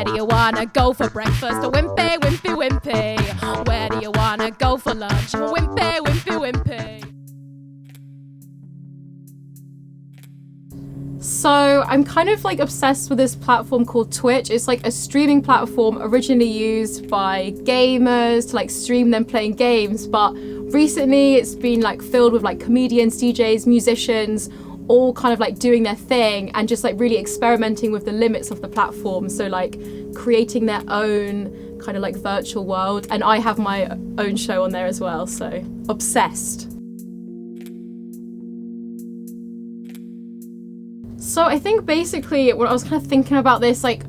Where do you wanna go for breakfast? Wimpy, wimpy, wimpy. Where do you wanna go for lunch? Wimpy, wimpy, wimpy. So I'm kind of like obsessed with this platform called Twitch. It's like a streaming platform originally used by gamers to like stream them playing games, but recently it's been like filled with like comedians, DJs, musicians, all kind of like doing their thing and just like really experimenting with the limits of the platform. So like creating their own kind of like virtual world. And I have my own show on there as well, so obsessed. So I think basically when I was kind of thinking about this, like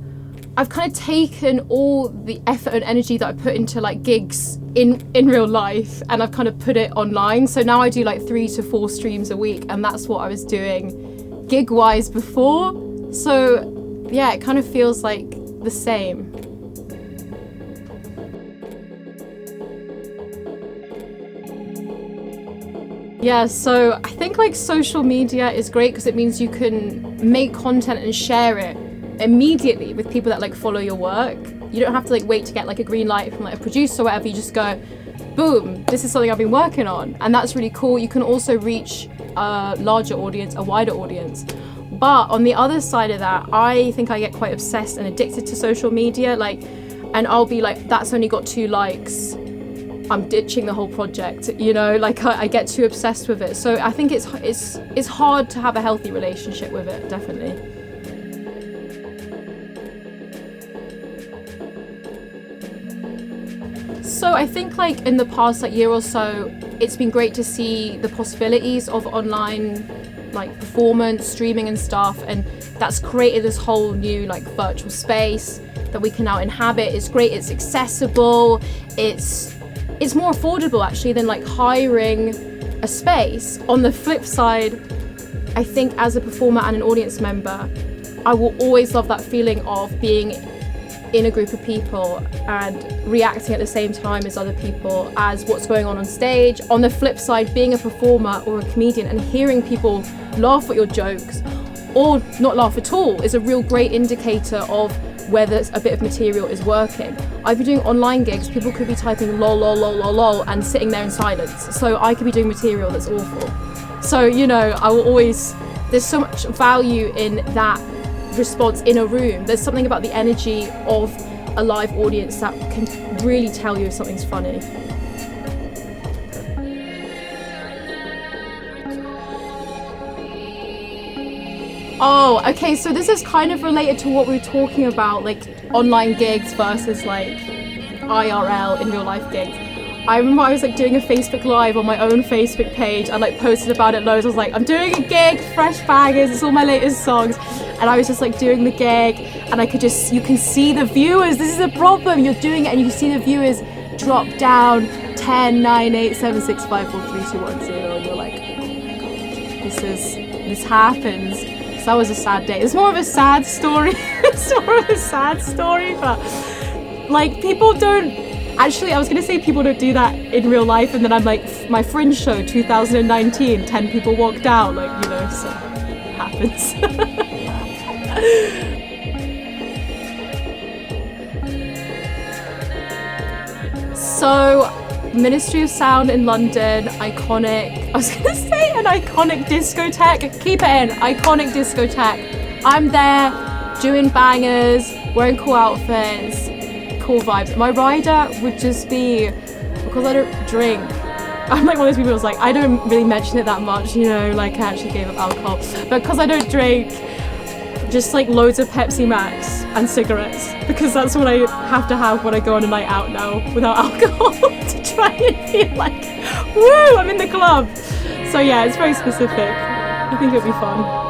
I've kind of taken all the effort and energy that I put into like gigs in real life and I've kind of put it online. So now I do like 3 to 4 streams a week, and that's what I was doing gig-wise before. So yeah, it kind of feels like the same. Yeah, so I think like social media is great because it means you can make content and share it immediately with people that like follow your work. You don't have to like wait to get like a green light from like a producer or whatever. You just go, boom, this is something I've been working on, and that's really cool. You can also reach a larger audience, a wider audience. But on the other side of that, I think I get quite obsessed and addicted to social media, like, and I'll be like, that's only got 2 likes. I'm ditching the whole project, you know, like I get too obsessed with it. So I think it's hard to have a healthy relationship with it, definitely. So I think like in the past like year or so, it's been great to see the possibilities of online like performance, streaming and stuff, and that's created this whole new like virtual space that we can now inhabit. It's great, it's accessible, it's more affordable actually than like hiring a space. On the flip side, I think as a performer and an audience member, I will always love that feeling of being in a group of people and reacting at the same time as other people as what's going on stage. On the flip side, being a performer or a comedian and hearing people laugh at your jokes or not laugh at all is a real great indicator of whether a bit of material is working. I've been doing online gigs, people could be typing lol, lol, lol, lol, lol, and sitting there in silence. So I could be doing material that's awful. So, you know, I will always, there's so much value in that response in a room. There's something about the energy of a live audience that can really tell you if something's funny. Oh, okay, so this is kind of related to what we were talking about, like online gigs versus like IRL in real life gigs. I remember I was like doing a Facebook Live on my own Facebook page. I like posted about it loads. I was like, I'm doing a gig, fresh bangers, it's all my latest songs. And I was just like doing the gig and I could just, you can see the viewers, this is a problem. You're doing it and you can see the viewers drop down 10, 9, 8, 7, 6, 5, 4, 3, 2, 1, 0. And you're like, oh my God, this happens. So that was a sad day. It's more of a sad story. It's more of a sad story, but like people don't, actually I was gonna say people don't do that in real life, and then I'm like, my Fringe show 2019, 10 people walked out, like, you know, so it happens. So Ministry of Sound in London, iconic, I was gonna say an iconic discotheque, keep it in, iconic discotheque. I'm there doing bangers, wearing cool outfits, cool vibes. My rider would just be, because I don't drink, I'm like one of those people who's like, I don't really mention it that much, you know, like I actually gave up alcohol, but because I don't drink, just like loads of Pepsi Max and cigarettes, because that's what I have to have when I go on a night out now without alcohol to try and feel like, woo, I'm in the club. So yeah, it's very specific. I think it'll be fun.